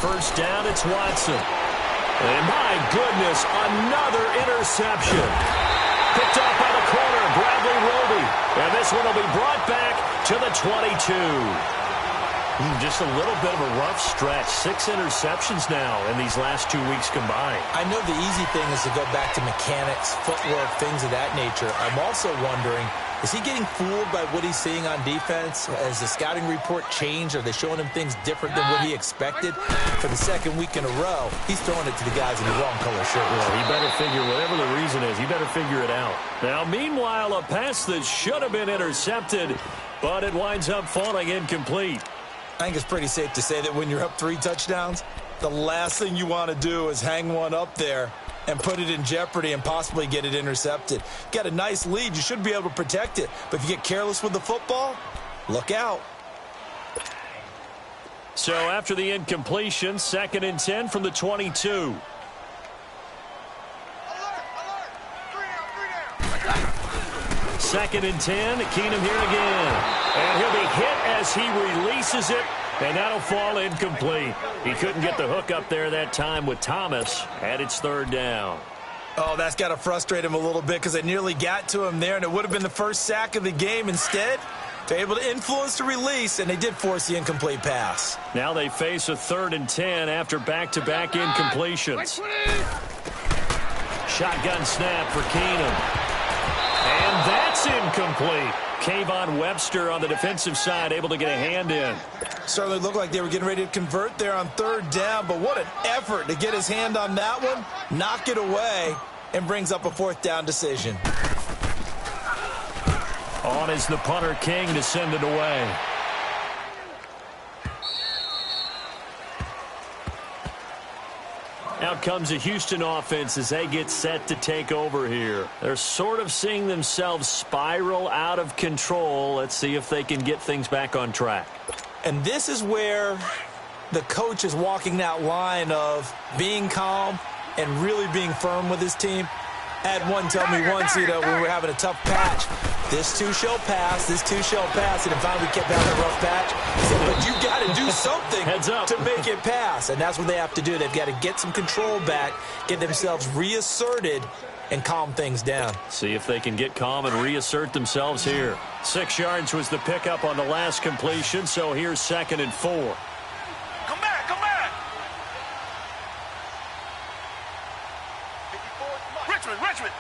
first down, it's Watson. And my goodness, another interception. Picked off by the corner, Bradley Roby. And this one will be brought back to the 22. Just a little bit of a rough stretch. 6 interceptions now in these last 2 weeks combined. I know the easy thing is to go back to mechanics, footwork, things of that nature. I'm also wondering, is he getting fooled by what he's seeing on defense? Has the scouting report changed? Are they showing him things different than what he expected? For the second week in a row, he's throwing it to the guys in the wrong color shirts. Well, he better figure, whatever the reason is, he better figure it out. Now, meanwhile, a pass that should have been intercepted, but it winds up falling incomplete. I think it's pretty safe to say that when you're up 3 touchdowns, the last thing you want to do is hang one up there and put it in jeopardy and possibly get it intercepted. Got a nice lead. You should be able to protect it. But if you get careless with the football, look out. So after the incompletion, 2nd and 10 from the 22. Second and 10, Keenum here again. And he'll be hit as he releases it, and that'll fall incomplete. He couldn't get the hook up there that time with Thomas, and it's 3rd down. Oh, that's got to frustrate him a little bit because it nearly got to him there, and it would have been the first sack of the game. Instead, they're able to influence the release, and they did force the incomplete pass. Now they face a 3rd and 10 after back-to-back incompletions. Shotgun snap for Keenum. And that's incomplete. Kayvon Webster on the defensive side able to get a hand in. Certainly looked like they were getting ready to convert there on 3rd down, but what an effort to get his hand on that one, knock it away, and brings up a 4th down decision. On is the punter King to send it away. Out comes the Houston offense as they get set to take over here. They're sort of seeing themselves spiral out of control. Let's see if they can get things back on track. And this is where the coach is walking that line of being calm and really being firm with his team. I had one tell me once, when we were having a tough patch, this too shall pass, this too shall pass, and finally we kept having a rough patch. He said, but you got to do something to make it pass, and that's what they have to do. They've got to get some control back, get themselves reasserted, and calm things down. See if they can get calm and reassert themselves here. 6 yards was the pickup on the last completion, so here's 2nd and 4. Come back, come back. Richmond.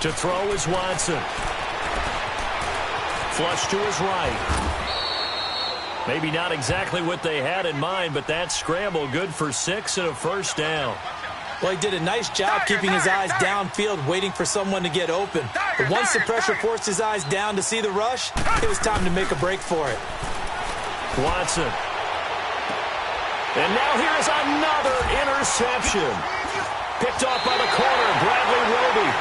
To throw is Watson. Flush to his right. Maybe not exactly what they had in mind, but that scramble good for 6 and a 1st down. Well, he did a nice job keeping his eyes downfield, waiting for someone to get open. But once the pressure forced his eyes down to see the rush, it was time to make a break for it. Watson. And now here is another interception. Picked off by the corner, Bradley Roby.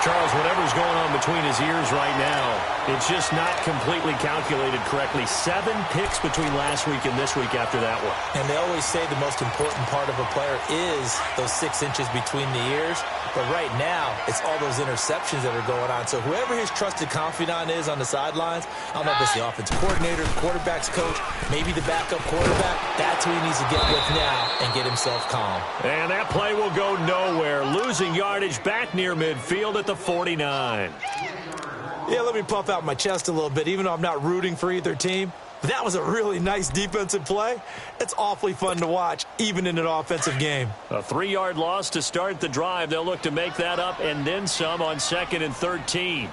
Charles, whatever's going on between his ears right now, it's just not completely calculated correctly. 7 picks between last week and this week after that one. And they always say the most important part of a player is those 6 inches between the ears. But right now, it's all those interceptions that are going on. So whoever his trusted confidant is on the sidelines, I don't know if it's the offensive coordinator, the quarterback's coach, maybe the backup quarterback, that's who he needs to get with now and get himself calm. And that play will go nowhere. Losing yardage back near midfield at the 49. Yeah, let me puff out my chest a little bit, even though I'm not rooting for either team. That was a really nice defensive play. It's awfully fun to watch, even in an offensive game. A 3-yard loss to start the drive. They'll look to make that up and then some on 2nd and 13.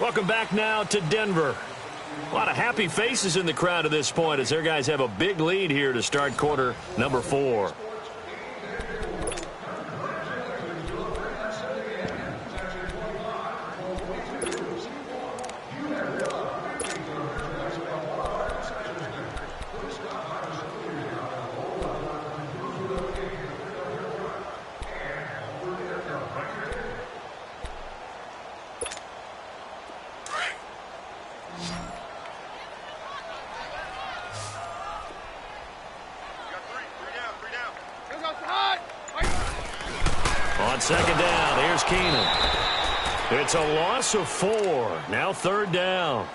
Welcome back now to Denver. A lot of happy faces in the crowd at this point as their guys have a big lead here to start quarter number 4. Three down. On second down, here's Keenum. It's a loss of 4. Now third down.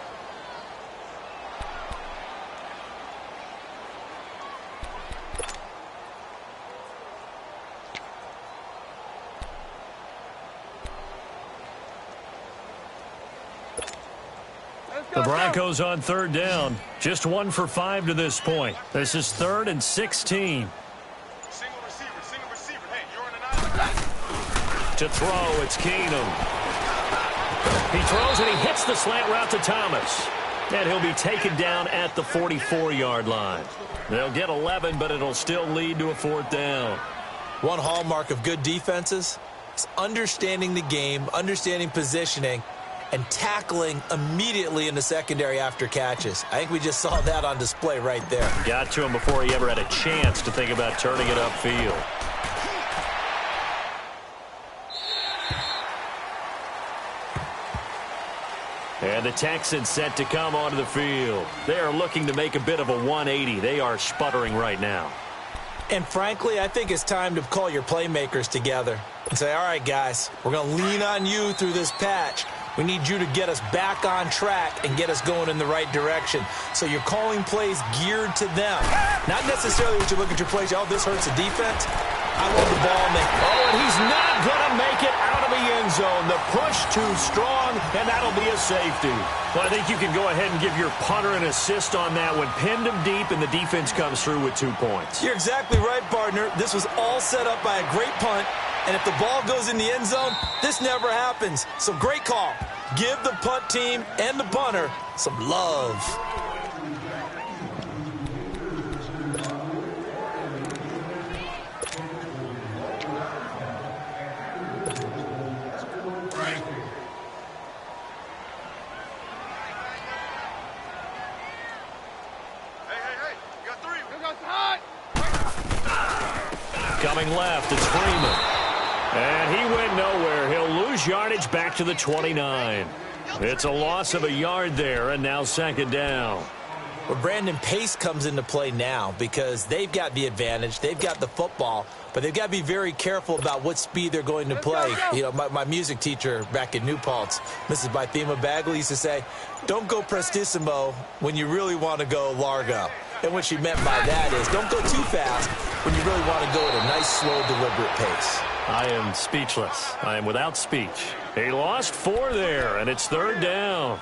The Broncos on third down. Just 1 for 5 to this point. This is 3rd and 16. Single receiver. Hey, you're on an island. To throw, it's Keenum. He throws and he hits the slant route to Thomas. And he'll be taken down at the 44-yard line. They'll get 11, but it'll still lead to a 4th down. One hallmark of good defenses is understanding the game, understanding positioning, and tackling immediately in the secondary after catches. I think we just saw that on display right there. Got to him before he ever had a chance to think about turning it upfield. And the Texans set to come onto the field. They are looking to make a bit of a 180. They are sputtering right now. And frankly, I think it's time to call your playmakers together and say, all right, guys, we're going to lean on you through this patch. We need you to get us back on track and get us going in the right direction. So you're calling plays geared to them. Not necessarily when you look at your plays, oh, this hurts the defense. I want the ball. And he's not going to make it out of the end zone. The push too strong, and that'll be a safety. Well, I think you can go ahead and give your punter an assist on that one. Pinned him deep, and the defense comes through with 2 points. You're exactly right, partner. This was all set up by a great punt. And if the ball goes in the end zone, this never happens. So great call. Give the punt team and the punter some love. Hey, you got 3. You got high. Coming left, it's Freeman. And he went nowhere. He'll lose yardage back to the 29. It's a loss of a yard there, and now second down. Well, Brandon, pace comes into play now because they've got the advantage. They've got the football, but they've got to be very careful about what speed they're going to play. You know, my music teacher back in New Paltz, Mrs. Bythema Bagley, used to say, don't go prestissimo when you really want to go largo. And what she meant by that is don't go too fast when you really want to go at a nice, slow, deliberate pace. I am speechless. I am without speech. He lost 4 there, and it's third down.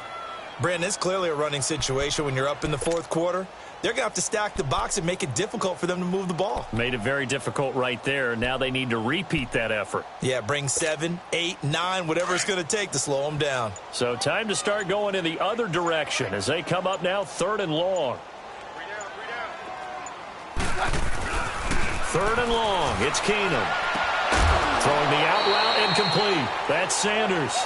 Brandon, it's clearly a running situation when you're up in the 4th quarter. They're going to have to stack the box and make it difficult for them to move the ball. Made it very difficult right there. Now they need to repeat that effort. Yeah, bring 7, 8, 9, whatever it's going to take to slow them down. So time to start going in the other direction as they come up now 3rd and long. 3rd and long. It's Keenum. Throwing the out route incomplete. That's Sanders.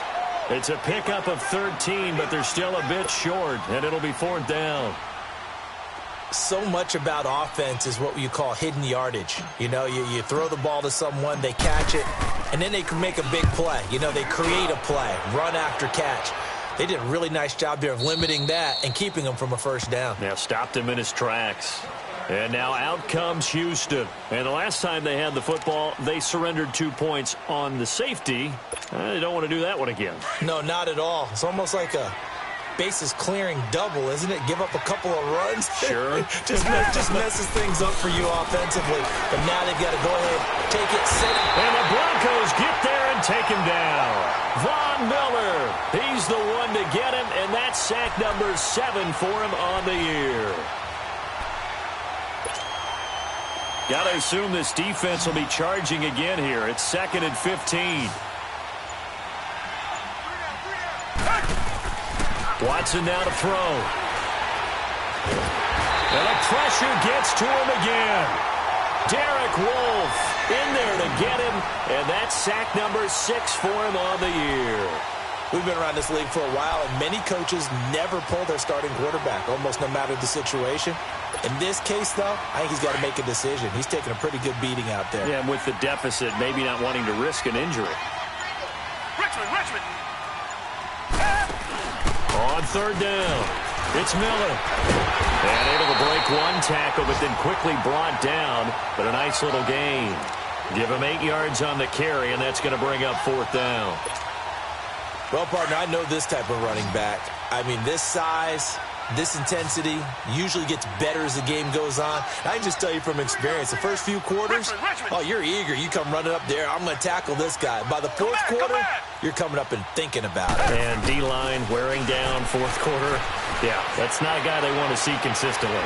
It's a pickup of 13, but they're still a bit short, and it'll be 4th down. So much about offense is what you call hidden yardage. You know, you throw the ball to someone, they catch it, and then they can make a big play. You know, they create a play, run after catch. They did a really nice job there of limiting that and keeping him from a first down. Now stopped him in his tracks. And now out comes Houston. And the last time they had the football, they surrendered 2 points on the safety. They don't want to do that one again. No, not at all. It's almost like a bases clearing double, isn't it? Give up a couple of runs. Sure. just messes things up for you offensively. But now they've got to go ahead, take it, set it. And the Broncos get there and take him down. Von Miller, he's the one to get him, and that's sack number 7 for him on the year. Got to assume this defense will be charging again here. It's 2nd and 15. Watson now to throw. And the pressure gets to him again. Derek Wolfe in there to get him, and that's sack number 6 for him on the year. We've been around this league for a while, and many coaches never pull their starting quarterback, almost no matter the situation. In this case, though, I think he's got to make a decision. He's taking a pretty good beating out there. Yeah, and with the deficit, maybe not wanting to risk an injury. Richmond. On 3rd down, it's Miller. And able to break one tackle, but then quickly brought down, but a nice little gain. Give him 8 yards on the carry, and that's going to bring up 4th down. Well, partner, I know this type of running back. I mean, this size, this intensity usually gets better as the game goes on. I can just tell you from experience, the first few quarters, oh, you're eager. You come running up there, I'm going to tackle this guy. By the 4th quarter, you're coming up and thinking about it. And D-line wearing down 4th quarter. Yeah, that's not a guy they want to see consistently.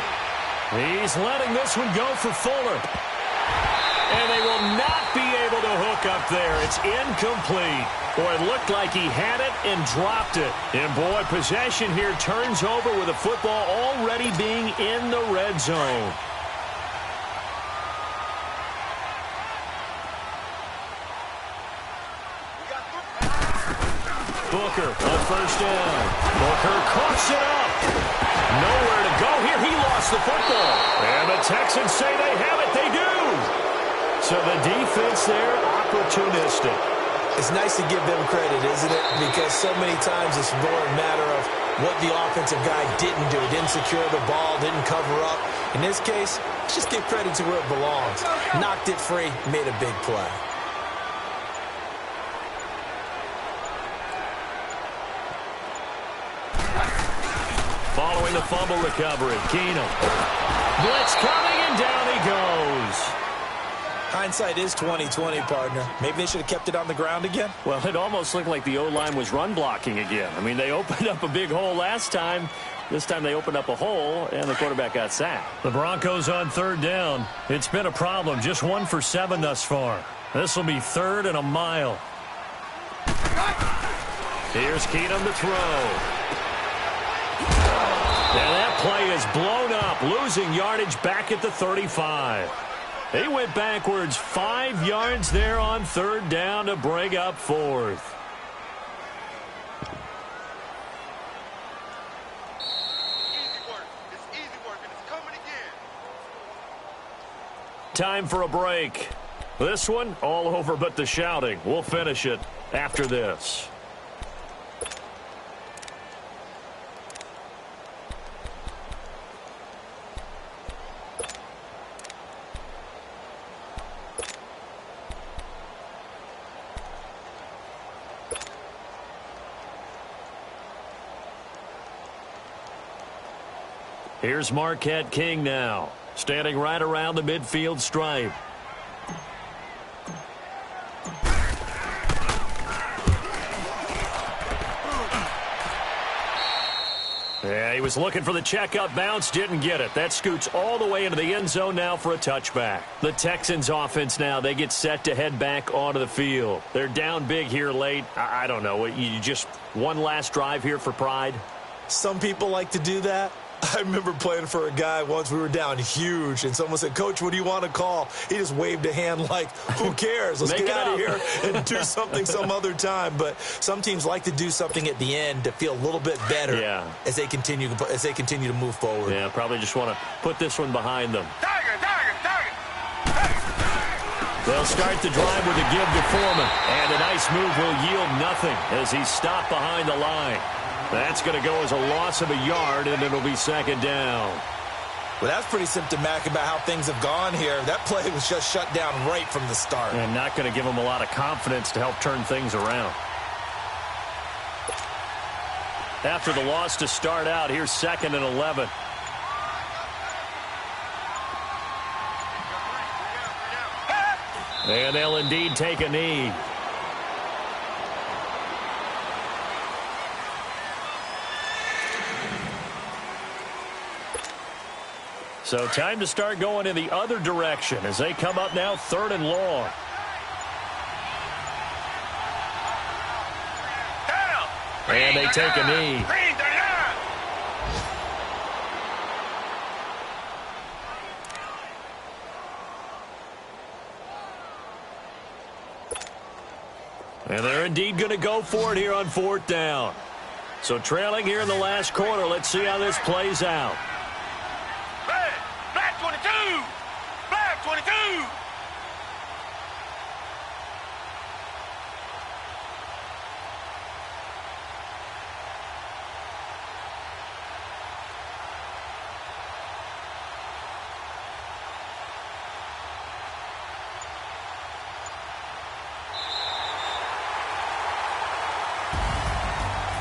He's letting this one go for Fuller. And they will not be able to hook up there. It's incomplete. Boy, it looked like he had it and dropped it. And, boy, possession here turns over with the football already being in the red zone. Booker on 1st down. Booker coughs it up. Nowhere to go here. He lost the football. And the Texans say they have it. They do. So the defense there, opportunistic. It's nice to give them credit, isn't it? Because so many times it's more a matter of what the offensive guy didn't do. Didn't secure the ball, didn't cover up. In this case, let's just give credit to where it belongs. Knocked it free, made a big play. Following the fumble recovery, Keenum. Blitz coming, and down he goes. Hindsight is 20/20, partner. Maybe they should have kept it on the ground again. Well, it almost looked like the O-line was run blocking again. I mean, they opened up a big hole last time. This time they opened up a hole, and the quarterback got sacked. The Broncos on 3rd down. It's been a problem. Just 1 for 7 thus far. This will be 3rd and a mile. Here's Keenum to throw. And that play is blown up, losing yardage back at the 35. They went backwards 5 yards there on 3rd down to bring up 4th. Easy work. It's easy work, and it's coming again. Time for a break. This one, all over but the shouting. We'll finish it after this. Here's Marquette King now, standing right around the midfield stripe. Yeah, he was looking for the checkup bounce, didn't get it. That scoots all the way into the end zone now for a touchback. The Texans offense now, they get set to head back onto the field. They're down big here late. I don't know, you just one last drive here for pride? Some people like to do that. I remember playing for a guy once. We were down huge, and someone said, "Coach, what do you want to call?" He just waved a hand like, who cares? Let's get out of here and do something some other time. But some teams like to do something at the end to feel a little bit better as they continue to move forward. Yeah, probably just want to put this one behind them. Tiger, tiger, tiger. They'll start the drive with a give to Foreman, and a nice move will yield nothing as he's stopped behind the line. That's going to go as a loss of a yard, and it'll be 2nd down. Well, that's pretty symptomatic about how things have gone here. That play was just shut down right from the start. And not going to give them a lot of confidence to help turn things around. After the loss to start out, here's 2nd and 11. And they'll indeed take a knee. So time to start going in the other direction as they come up now 3rd and long. And they take a knee. And they're indeed going to go for it here on 4th down. So trailing here in the last quarter. Let's see how this plays out. Black 22! Black 22!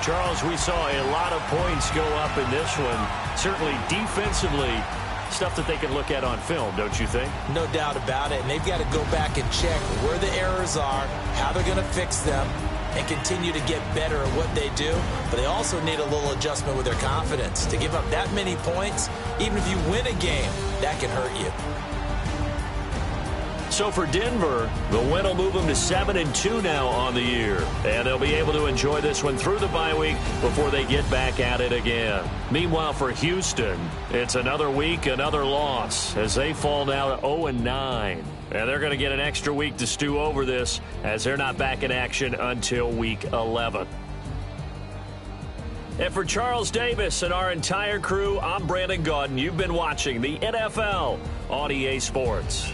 Charles, we saw a lot of points go up in this one. Certainly defensively, stuff that they can look at on film, don't you think? No doubt about it. And they've got to go back and check where the errors are, how they're going to fix them, and continue to get better at what they do. But they also need a little adjustment with their confidence. To give up that many points, even if you win a game, that can hurt you. So for Denver, the win will move them to 7-2 now on the year. And they'll be able to enjoy this one through the bye week before they get back at it again. Meanwhile, for Houston, it's another week, another loss as they fall now to 0-9. And they're going to get an extra week to stew over this as they're not back in action until week 11. And for Charles Davis and our entire crew, I'm Brandon Gaudin. You've been watching the NFL on EA Sports.